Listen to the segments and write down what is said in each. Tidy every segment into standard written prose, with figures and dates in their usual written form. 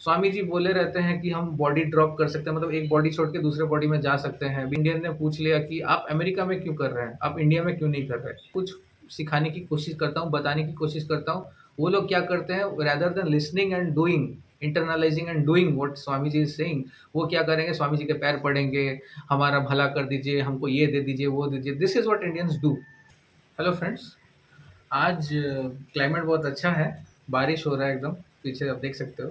स्वामी जी बोले रहते हैं कि हम बॉडी ड्रॉप कर सकते हैं, मतलब एक बॉडी छोड़ के दूसरे बॉडी में जा सकते हैं। इंडियन ने पूछ लिया कि आप अमेरिका में क्यों कर रहे हैं? आप इंडिया में क्यों नहीं कर रहे? कुछ सिखाने की कोशिश करता हूँ, बताने की कोशिश करता हूँ। वो लोग क्या करते हैं, rather than listening and doing, internalising and doing what Swami ji is saying, वो क्या करेंगे, स्वामी जी के पैर पड़ेंगे, हमारा भला कर दीजिए, हमको ये दे दीजिए, वो दीजिए। This is what Indians do. Hello friends, आज क्लाइमेट बहुत अच्छा है, बारिश हो रहा है एकदम, पीछे आप देख सकते हो।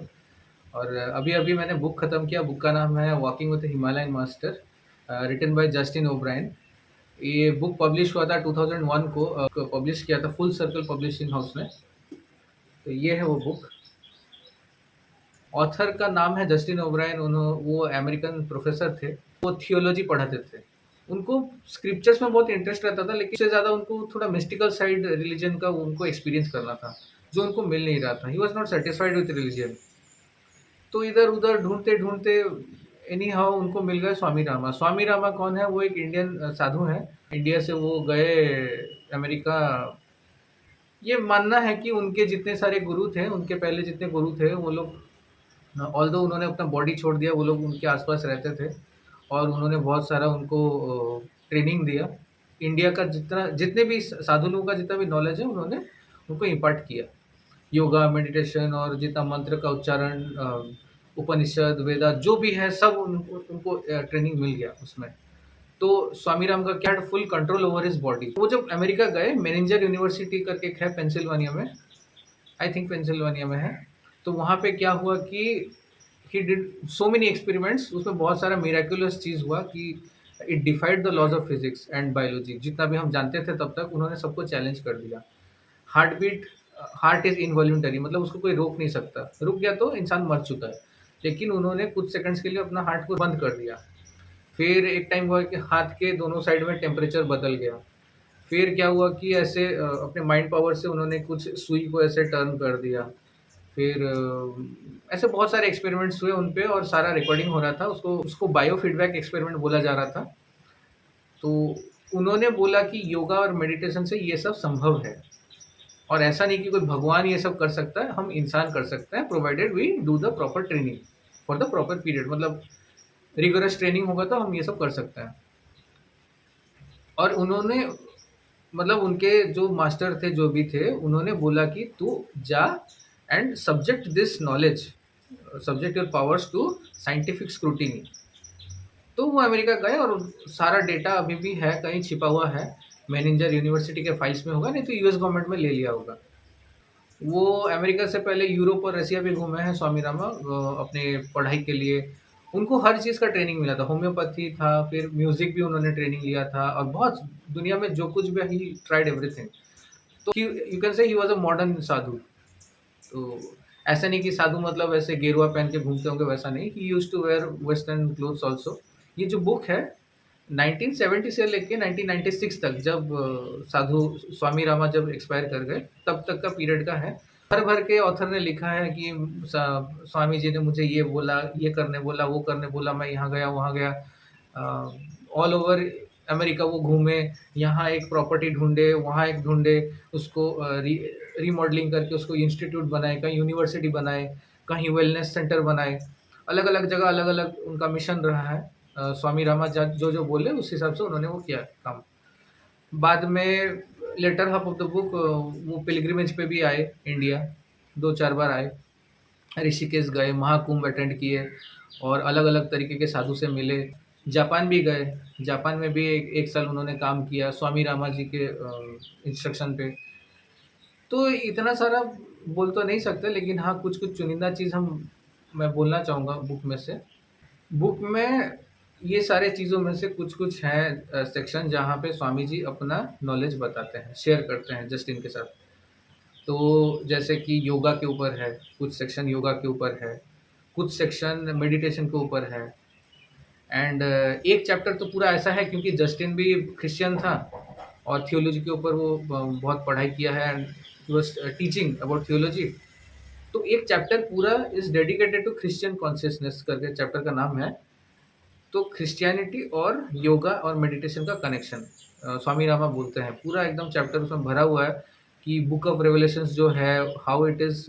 और अभी-अभी मैंने बुक ख़त्म किया, बुक का नाम है walking with the Himalayan master, written by Justin O'Brien. ये बुक पब्लिश हुआ था 2001 को, पब्लिश किया था फुल सर्कल पब्लिशिंग हाउस ने। तो ये है वो बुक। ऑथर का नाम है जस्टिन ओब्रायन, वो अमेरिकन प्रोफ़ेसर थे, वो थियोलॉजी पढ़ाते थे। उनको स्क्रिप्चर्स में बहुत इंटरेस्ट रहता था, लेकिन उससे ज़्यादा उनको थोड़ा मिस्टिकल साइड रिलिजन का उनको एक्सपीरियंस करना था, जो उनको मिल नहीं रहा था। He was not satisfied with religion. तो इधर-उधर ढूँढते-ढूँढते एनी हाउ उनको मिल गए स्वामी रामा। स्वामी रामा कौन है? वो एक इंडियन साधु हैं। इंडिया से वो गए अमेरिका। ये मानना है कि उनके जितने सारे गुरु थे, उनके पहले जितने गुरु थे, वो लोग ऑल्दो उन्होंने अपना बॉडी छोड़ दिया, वो लोग उनके आस-पास रहते थे और उन्होंने बहुत सारा उनको ट्रेनिंग दिया। इंडिया का जितने भी साधु लोगों का जितना भी नॉलेज है, उन्होंने उनको इम्पार्ट किया। योगा, मेडिटेशन और जितना मंत्र का उच्चारण, उपनिषद, वेदा जो भी है सब उनको ट्रेनिंग मिल गया उसमें। तो स्वामी राम का क्या full control over his body. वो जब अमेरिका गए, मेनेंजर यूनिवर्सिटी करके एक है पेंसिल्वेनिया में, आई थिंक पेंसिल्वेनिया में है। तो वहाँ पे क्या हुआ कि he did so many experiments, उसमें बहुत सारा मिरेकुलस चीज़ हुआ कि it defied the laws of physics and biology. जितना भी हम जानते थे तब तक उन्होंने सबको चैलेंज कर दिया। Heart beat, heart is involuntary, मतलब उसको कोई रोक नहीं सकता। रुक गया तो इंसान मर चुका है। लेकिन उन्होंने कुछ सेकंड्स के लिए अपना हार्ट को बंद कर दिया। फिर एक टाइम हुआ कि हाथ के दोनों साइड में टेम्परेचर बदल गया। फिर क्या हुआ कि ऐसे अपने माइंड पावर से उन्होंने कुछ सुई को ऐसे टर्न कर दिया। फिर ऐसे बहुत सारे एक्सपेरिमेंट्स हुए उन पे और सारा रिकॉर्डिंग हो रहा था। उसको उसको बायो फीडबैक एक्सपेरिमेंट बोला जा रहा था। तो उन्होंने बोला कि योगा और मेडिटेशन से ये सब संभव है और ऐसा नहीं कि कोई भगवान ये सब कर सकता है, हम इंसान कर सकते हैं, provided we do the proper training for the proper period. मतलब रिगोरस ट्रेनिंग होगा तो हम ये सब कर सकते हैं। और उन्होंने, मतलब उनके जो मास्टर थे, जो भी थे, उन्होंने बोला कि तू जा and subject this knowledge, subject your powers to scientific scrutiny. तो वो अमेरिका गए और सारा डेटा अभी भी है, कहीं छिपा हुआ है, मैनेजर यूनिवर्सिटी के फाइल्स में होगा, नहीं तो यूएस गवर्नमेंट में ले लिया होगा। वो अमेरिका से पहले यूरोप और रसिया भी घूमे हैं स्वामी रामा, अपने पढ़ाई के लिए। उनको हर चीज़ का ट्रेनिंग मिला था, होम्योपैथी था, फिर म्यूज़िक भी उन्होंने ट्रेनिंग लिया था और बहुत दुनिया में जो कुछ भी, ही ट्राइड एवरीथिंग। तो you can say he was a modern साधु। तो ऐसा नहीं कि साधु मतलब ऐसे गेरुआ पहन के घूमते होंगे, वैसा नहीं। He used to wear western clothes also. ये जो बुक है 1970 से लेके 1996 तक, जब साधु स्वामी रामा जब एक्सपायर कर गए, तब तक का पीरियड का है। भर-भर के ऑथर ने लिखा है कि स्वामी जी ने मुझे ये बोला, ये करने बोला, वो करने बोला, मैं यहाँ गया, वहाँ गया। ऑल ओवर अमेरिका वो घूमे, यहाँ एक प्रॉपर्टी ढूँढे, वहाँ एक ढूँढे, उसको रीमॉडलिंग करके उसको इंस्टीट्यूट बनाए, कहीं यूनिवर्सिटी बनाए, कहीं वेलनेस सेंटर बनाए। अलग-अलग जगह अलग-अलग उनका मिशन रहा है। स्वामी रामा जो बोले उस हिसाब से उन्होंने वो किया काम। बाद में latter half of the book, वो पिलग्रिमेज पे भी आए इंडिया, 2-4 बार आए। ऋषिकेश गए, महाकुंभ अटेंड किए और अलग-अलग तरीके के साधु से मिले। जापान भी गए, जापान में भी एक साल उन्होंने काम किया स्वामी रामा जी के इंस्ट्रक्शन पे। तो इतना सारा बोल तो नहीं सकते, लेकिन हाँ, कुछ-कुछ चुनिंदा चीज़ मैं बोलना चाहूँगा बुक में से। बुक में ये सारे चीज़ों में से कुछ-कुछ हैं सेक्शन जहाँ पे स्वामी जी अपना नॉलेज बताते हैं, शेयर करते हैं जस्टिन के साथ। तो जैसे कि योगा के ऊपर है, कुछ सेक्शन योगा के ऊपर है, कुछ सेक्शन मेडिटेशन के ऊपर है। एंड एक चैप्टर तो पूरा ऐसा है क्योंकि जस्टिन भी क्रिश्चियन था और थियोलॉजी के ऊपर वो बहुत पढ़ाई किया है and he was teaching about theology. तो एक चैप्टर पूरा is dedicated to Christian consciousness करके चैप्टर का नाम है। तो क्रिश्चियनिटी और योगा और मेडिटेशन का कनेक्शन स्वामी रामा बोलते हैं। पूरा एकदम चैप्टर उसमें भरा हुआ है कि बुक ऑफ रेवलेशंस जो है, how it is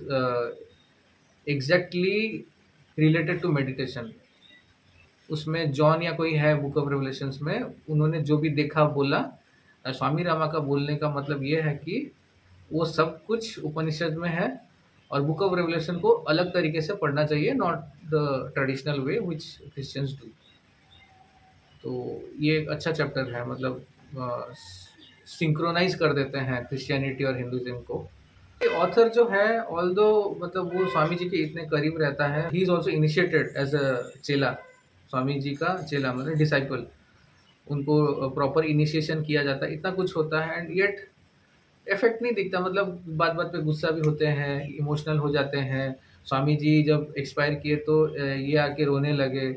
exactly related to meditation. उसमें जॉन या कोई है बुक ऑफ रेवलेशंस में, उन्होंने जो भी देखा बोला। स्वामी रामा का बोलने का मतलब ये है कि वो सब कुछ उपनिषद में है और बुक ऑफ रेवलेशन को अलग तरीके से पढ़ना चाहिए, not the traditional way which Christians do. तो ये एक अच्छा चैप्टर है, मतलब सिंक्रोनाइज कर देते हैं क्रिश्चियनिटी और हिंदुइज्म को। ऑथर जो है, ऑल्दो मतलब वो स्वामी जी के इतने करीब रहता है, he is also initiated as a चेला। स्वामी जी का चेला मतलब डिसाइपल, उनको प्रॉपर इनिशिएशन किया जाता है, इतना कुछ होता है एंड येट इफेक्ट नहीं दिखता। मतलब बात बात पे गुस्सा भी होते हैं, इमोशनल हो जाते हैं। स्वामी जी जब एक्सपायर किए तो ये आके रोने लगे।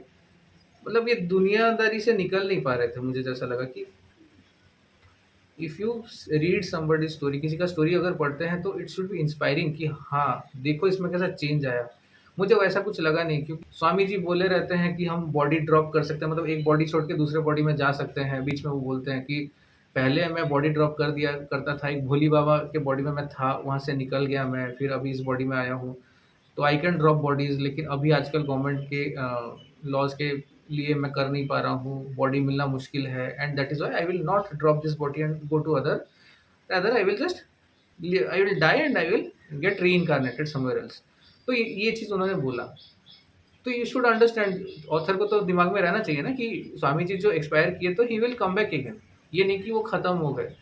मतलब ये दुनियादारी से निकल नहीं पा रहे थे। मुझे जैसा लगा कि if you read somebody story, किसी का स्टोरी अगर पढ़ते हैं तो इट शुड बी इंस्पायरिंग कि हाँ देखो इसमें कैसा चेंज आया। मुझे वैसा कुछ लगा नहीं, क्योंकि स्वामी जी बोले रहते हैं कि हम बॉडी ड्रॉप कर सकते हैं, मतलब एक बॉडी छोड़ के दूसरे बॉडी में जा सकते हैं। बीच में वो बोलते हैं कि पहले मैं बॉडी ड्रॉप कर दिया करता था, एक भोली बाबा के बॉडी में मैं था, वहां से निकल गया मैं, फिर अभी इस बॉडी में आया हूँ। तो आई कैन ड्रॉप बॉडीज, लेकिन अभी आजकल गवर्नमेंट के लॉज के लिए मैं कर नहीं पा रहा हूँ, बॉडी मिलना मुश्किल है, and that is why I will not drop this body and go to other, rather I will just I will die and I will get reincarnated somewhere else। तो ये चीज उन्होंने बोला। तो यू शुड अंडरस्टैंड, ऑथर को तो दिमाग में रहना चाहिए ना कि स्वामी जी जो एक्सपायर किए तो he will come back again, ये नहीं कि वो खत्म हो गए।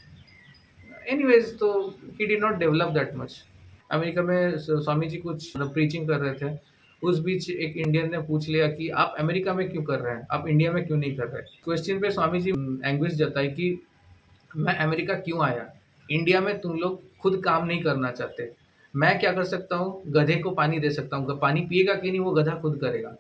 एनीवेज, तो he did not develop that much. America में स्वामी जी कुछ प्रीचिंग कर रहे थे, उस बीच एक इंडियन ने पूछ लिया कि आप अमेरिका में क्यों कर रहे हैं, आप इंडिया में क्यों नहीं कर रहे। क्वेश्चन पे स्वामी जी एंग्विश जताई कि मैं अमेरिका क्यों आया, इंडिया में तुम लोग खुद काम नहीं करना चाहते, मैं क्या कर सकता हूँ, गधे को पानी दे सकता हूँ, पानी पिएगा कि नहीं वो गधा खुद करेगा।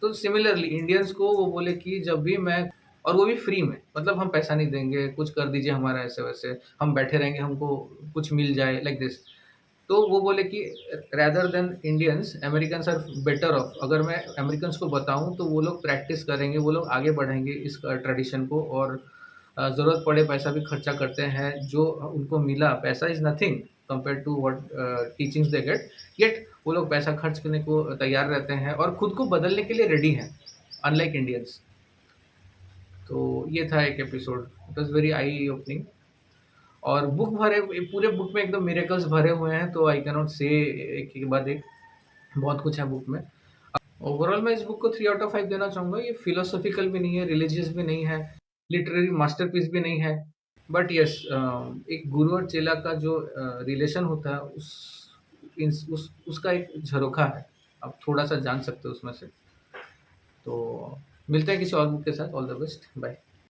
तो सिमिलरली इंडियंस को वो बोले कि जब भी मैं, और वो भी फ्री में, मतलब हम पैसा नहीं देंगे, कुछ कर दीजिए हमारा ऐसे वैसे, हम बैठे रहेंगे, हमको कुछ मिल जाए लाइक दिस। तो वो बोले कि rather than Indians, Americans are better off. अगर मैं अमेरिकन्स को बताऊं तो वो लोग प्रैक्टिस करेंगे, वो लोग आगे बढ़ेंगे इस ट्रेडिशन को, और ज़रूरत पड़े पैसा भी खर्चा करते हैं। जो उनको मिला, पैसा is nothing compare to what teachings they get, yet वो लोग पैसा खर्च करने को तैयार रहते हैं और खुद को बदलने के लिए रेडी हैं, अनलाइक इंडियंस। तो ये था एक episode, it was very I opening. और बुक भरे, पूरे बुक में एकदम मिरेकल्स भरे हुए हैं, तो आई कैन नॉट से एक के बाद एक, बहुत कुछ है बुक में। ओवरऑल मैं इस बुक को 3 आउट ऑफ 5 देना चाहूँगा। ये फिलोसॉफिकल भी नहीं है, रिलीजियस भी नहीं है, लिटरेरी मास्टरपीस भी नहीं है, बट यस एक गुरु और चेला का जो रिलेशन होता है उसका एक झरोखा है, आप थोड़ा सा जान सकते हो उसमें से। तो मिलते हैं किसी और बुक के साथ। All the best, bye.